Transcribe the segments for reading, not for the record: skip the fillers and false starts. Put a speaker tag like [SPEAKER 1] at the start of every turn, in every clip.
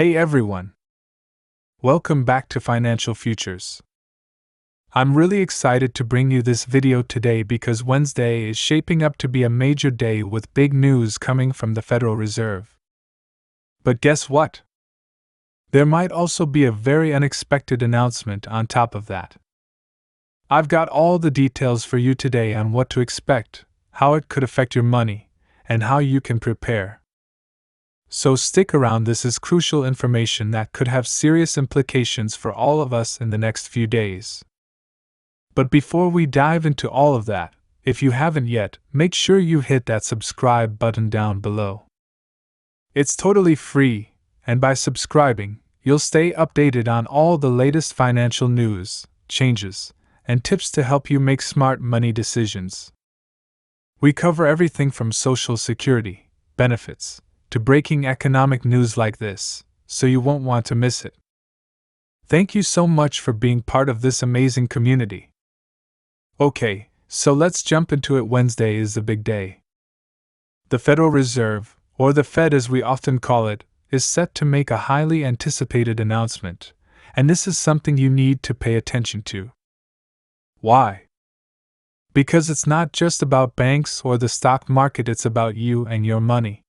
[SPEAKER 1] Hey everyone! Welcome back to Financial Futures. I'm really excited to bring you this video today because Wednesday is shaping up to be a major day with big news coming from the Federal Reserve. But guess what? There might also be a very unexpected announcement on top of that. I've got all the details for you today on what to expect, how it could affect your money, and how you can prepare. So stick around, this is crucial information that could have serious implications for all of us in the next few days. But before we dive into all of that, if you haven't yet, make sure you hit that subscribe button down below. It's totally free, and by subscribing, you'll stay updated on all the latest financial news, changes, and tips to help you make smart money decisions. We cover everything from Social Security, benefits, to breaking economic news like this, so you won't want to miss it. Thank you so much for being part of this amazing community. Okay, so let's jump into it. Wednesday is the big day. The Federal Reserve, or the Fed as we often call it, is set to make a highly anticipated announcement, and this is something you need to pay attention to. Why? Because it's not just about banks or the stock market, it's about you and your money.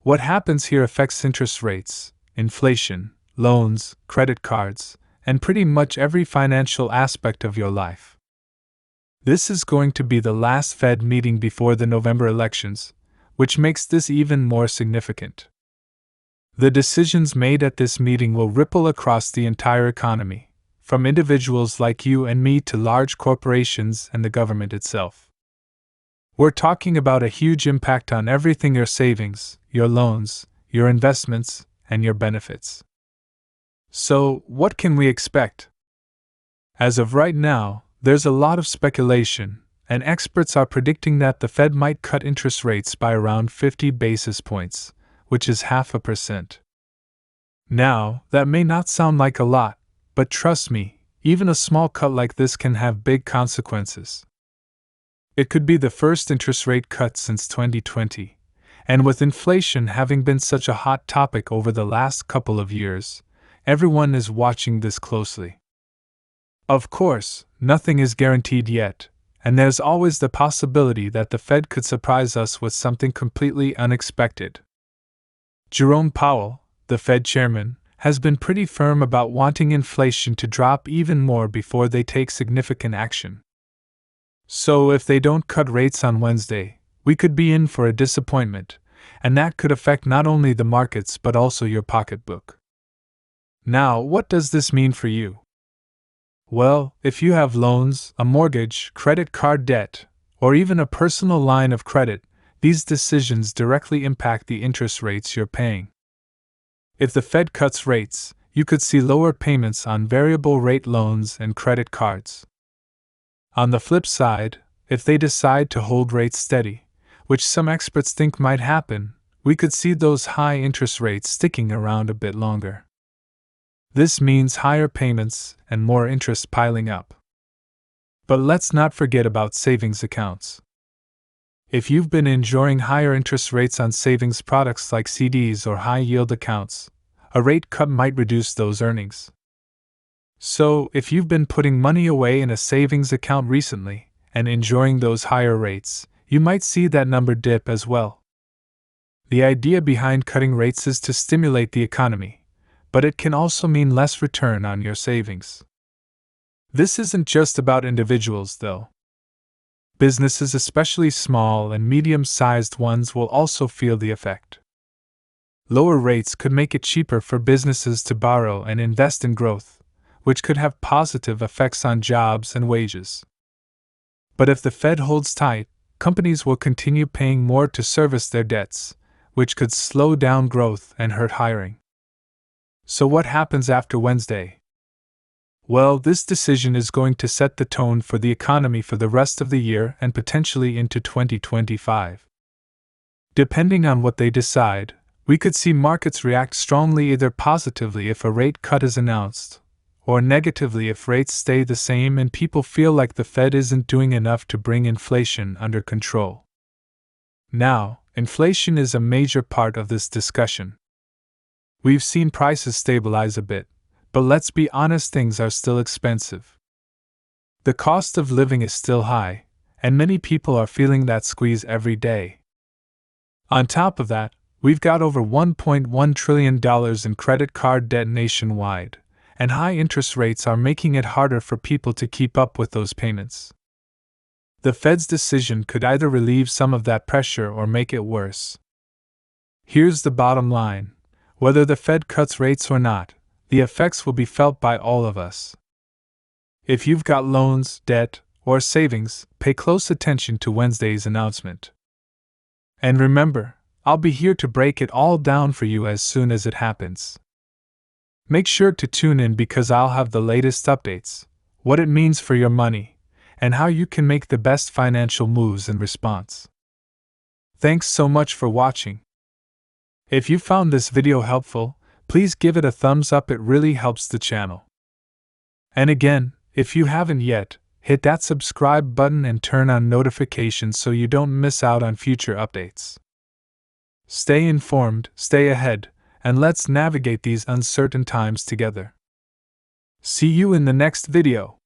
[SPEAKER 1] What happens here affects interest rates, inflation, loans, credit cards, and pretty much every financial aspect of your life. This is going to be the last Fed meeting before the November elections, which makes this even more significant. The decisions made at this meeting will ripple across the entire economy, from individuals like you and me to large corporations and the government itself. We're talking about a huge impact on everything: your savings, your loans, your investments, and your benefits. So, what can we expect? As of right now, there's a lot of speculation, and experts are predicting that the Fed might cut interest rates by around 50 basis points, which is 0.5%. Now, that may not sound like a lot, but trust me, even a small cut like this can have big consequences. It could be the first interest rate cut since 2020, and with inflation having been such a hot topic over the last couple of years, everyone is watching this closely. Of course, nothing is guaranteed yet, and there's always the possibility that the Fed could surprise us with something completely unexpected. Jerome Powell, the Fed chairman, has been pretty firm about wanting inflation to drop even more before they take significant action. So if they don't cut rates on Wednesday, we could be in for a disappointment, and that could affect not only the markets but also your pocketbook. Now, what does this mean for you? Well, if you have loans, a mortgage, credit card debt, or even a personal line of credit, these decisions directly impact the interest rates you're paying. If the Fed cuts rates, you could see lower payments on variable rate loans and credit cards. On the flip side, if they decide to hold rates steady, which some experts think might happen, we could see those high interest rates sticking around a bit longer. This means higher payments and more interest piling up. But let's not forget about savings accounts. If you've been enjoying higher interest rates on savings products like CDs or high-yield accounts, a rate cut might reduce those earnings. So, if you've been putting money away in a savings account recently and enjoying those higher rates, you might see that number dip as well. The idea behind cutting rates is to stimulate the economy, but it can also mean less return on your savings. This isn't just about individuals, though. Businesses, especially small and medium-sized ones, will also feel the effect. Lower rates could make it cheaper for businesses to borrow and invest in growth, which could have positive effects on jobs and wages. But if the Fed holds tight, companies will continue paying more to service their debts, which could slow down growth and hurt hiring. So what happens after Wednesday? Well, this decision is going to set the tone for the economy for the rest of the year and potentially into 2025. Depending on what they decide, we could see markets react strongly, either positively if a rate cut is announced, or negatively if rates stay the same and people feel like the Fed isn't doing enough to bring inflation under control. Now, inflation is a major part of this discussion. We've seen prices stabilize a bit, but let's be honest, things are still expensive. The cost of living is still high, and many people are feeling that squeeze every day. On top of that, we've got over $1.1 trillion in credit card debt nationwide, and high interest rates are making it harder for people to keep up with those payments. The Fed's decision could either relieve some of that pressure or make it worse. Here's the bottom line: whether the Fed cuts rates or not, the effects will be felt by all of us. If you've got loans, debt, or savings, pay close attention to Wednesday's announcement. And remember, I'll be here to break it all down for you as soon as it happens. Make sure to tune in because I'll have the latest updates, what it means for your money, and how you can make the best financial moves in response. Thanks so much for watching. If you found this video helpful, please give it a thumbs up, it really helps the channel. And again, if you haven't yet, hit that subscribe button and turn on notifications so you don't miss out on future updates. Stay informed, stay ahead, and let's navigate these uncertain times together. See you in the next video.